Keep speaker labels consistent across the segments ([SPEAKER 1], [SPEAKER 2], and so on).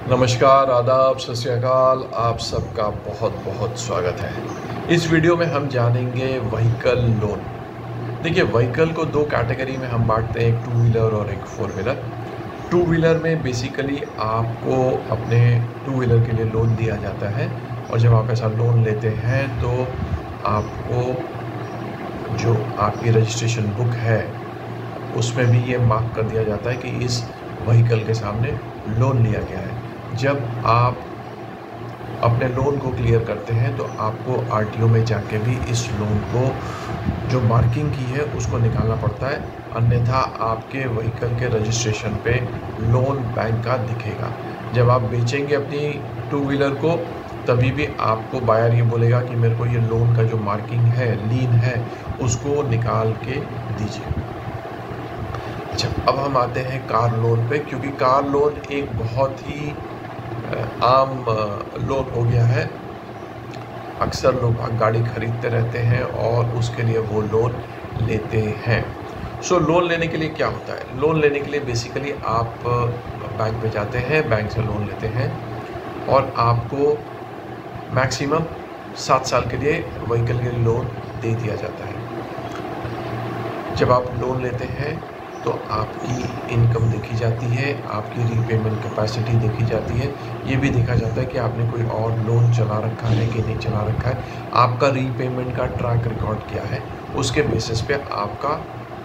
[SPEAKER 1] नमस्कार, आदाब, सत श्री अकाल। आप सबका बहुत बहुत स्वागत है। इस वीडियो में हम जानेंगे व्हीकल लोन। देखिए, व्हीकल को दो कैटेगरी में हम बांटते हैं, एक टू व्हीलर और एक फोर व्हीलर। टू व्हीलर में बेसिकली आपको अपने टू व्हीलर के लिए लोन दिया जाता है, और जब आप ऐसा लोन लेते हैं तो आपको जो आपकी रजिस्ट्रेशन बुक है उसमें भी ये मार्क कर दिया जाता है कि इस व्हीकल के सामने लोन लिया गया है। जब आप अपने लोन को क्लियर करते हैं तो आपको आरटीओ में जाके भी इस लोन को जो मार्किंग की है उसको निकालना पड़ता है, अन्यथा आपके व्हीकल के रजिस्ट्रेशन पे लोन बैंक का दिखेगा। जब आप बेचेंगे अपनी टू व्हीलर को तभी भी आपको बायर ये बोलेगा कि मेरे को ये लोन का जो मार्किंग है, लीन है, उसको निकाल के दीजिए। अच्छा, अब हम आते हैं कार लोन पे, क्योंकि कार लोन एक बहुत ही आम लोन हो गया है। अक्सर लोग गाड़ी खरीदते रहते हैं और उसके लिए वो लोन लेते हैं। लोन लेने के लिए क्या होता है? लोन लेने के लिए बेसिकली आप बैंक में जाते हैं, बैंक से लोन लेते हैं और आपको मैक्सिमम 7 साल के लिए व्हीकल के लिए लोन दे दिया जाता है। जब आप लोन लेते हैं तो आपकी इनकम देखी जाती है, आपकी रीपेमेंट कैपेसिटी देखी जाती है, ये भी देखा जाता है कि आपने कोई और लोन चला रखा है कि नहीं चला रखा है, आपका रीपेमेंट का ट्रैक रिकॉर्ड क्या है। उसके बेसिस पे आपका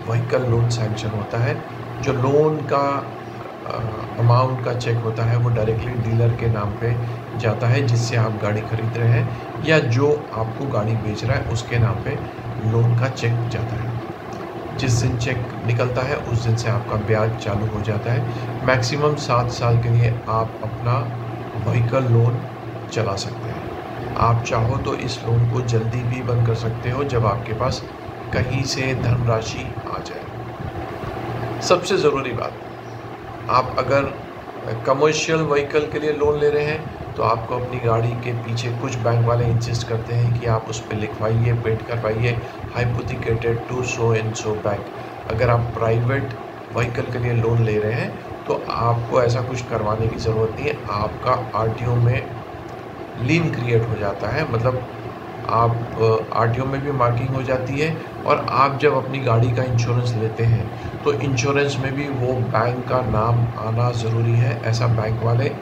[SPEAKER 1] व्हीकल लोन सैंक्शन होता है। जो लोन का अमाउंट का चेक होता है वो डायरेक्टली डीलर के नाम पे जाता है जिससे आप गाड़ी खरीद रहे हैं, या जो आपको गाड़ी बेच रहा है उसके नाम पे लोन का चेक जाता है। जिस दिन चेक निकलता है उस दिन से आपका ब्याज चालू हो जाता है। मैक्सिमम 7 साल के लिए आप अपना व्हीकल लोन चला सकते हैं। आप चाहो तो इस लोन को जल्दी भी बंद कर सकते हो जब आपके पास कहीं से धनराशि आ जाए। सबसे ज़रूरी बात, आप अगर कमर्शियल व्हीकल के लिए लोन ले रहे हैं तो आपको अपनी गाड़ी के पीछे कुछ बैंक वाले इंसिस्ट करते हैं कि आप उस पर लिखवाइए, पेंट करवाइए, hypothecated to so and so bank. अगर आप प्राइवेट व्हीकल के लिए लोन ले रहे हैं तो आपको ऐसा कुछ करवाने की ज़रूरत नहीं है। आपका आरटीओ में लीन क्रिएट हो जाता है, मतलब आप आरटीओ में भी मार्किंग हो जाती है, और आप जब अपनी गाड़ी का इंश्योरेंस लेते हैं तो इंश्योरेंस में भी वो बैंक का नाम आना ज़रूरी है, ऐसा बैंक वाले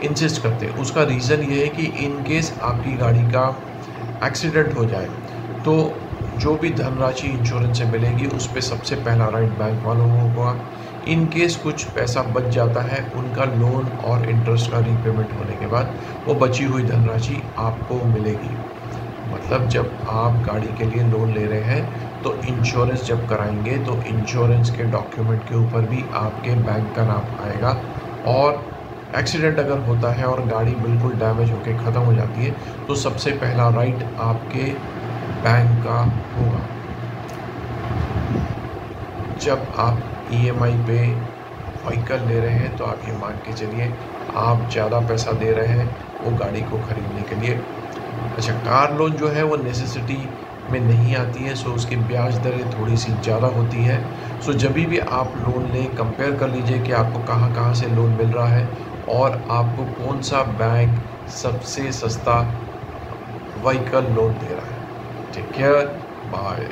[SPEAKER 1] इंसिस्ट करते हैं। उसका रीज़न ये है कि इन केस आपकी गाड़ी का एक्सीडेंट हो जाए तो जो भी धनराशि इंश्योरेंस से मिलेगी उस पर सबसे पहला राइट बैंक वालों को होगा। इन केस कुछ पैसा बच जाता है, उनका लोन और इंटरेस्ट का रीपेमेंट होने के बाद वो बची हुई धनराशि आपको मिलेगी। मतलब जब आप गाड़ी के लिए लोन ले रहे हैं तो इंश्योरेंस जब कराएंगे तो इंश्योरेंस के डॉक्यूमेंट के ऊपर भी आपके बैंक का नाम आएगा, और एक्सीडेंट अगर होता है और गाड़ी बिल्कुल डैमेज होकर ख़त्म हो जाती है तो सबसे पहला राइट आपके बैंक का होगा। जब आप ईएमआई पे व्हीकल ले रहे हैं तो आप ये मान के चलिए आप ज़्यादा पैसा दे रहे हैं वो गाड़ी को ख़रीदने के लिए। अच्छा, कार लोन जो है वो नेसेसिटी में नहीं आती है, सो उसकी ब्याज दरें थोड़ी सी ज़्यादा होती है। सो जब भी आप लोन लें, कंपेयर कर लीजिए कि आपको कहाँ कहाँ से लोन मिल रहा है और आपको कौन सा बैंक सबसे सस्ता व्हीकल लोन दे रहा है। Take care, bye.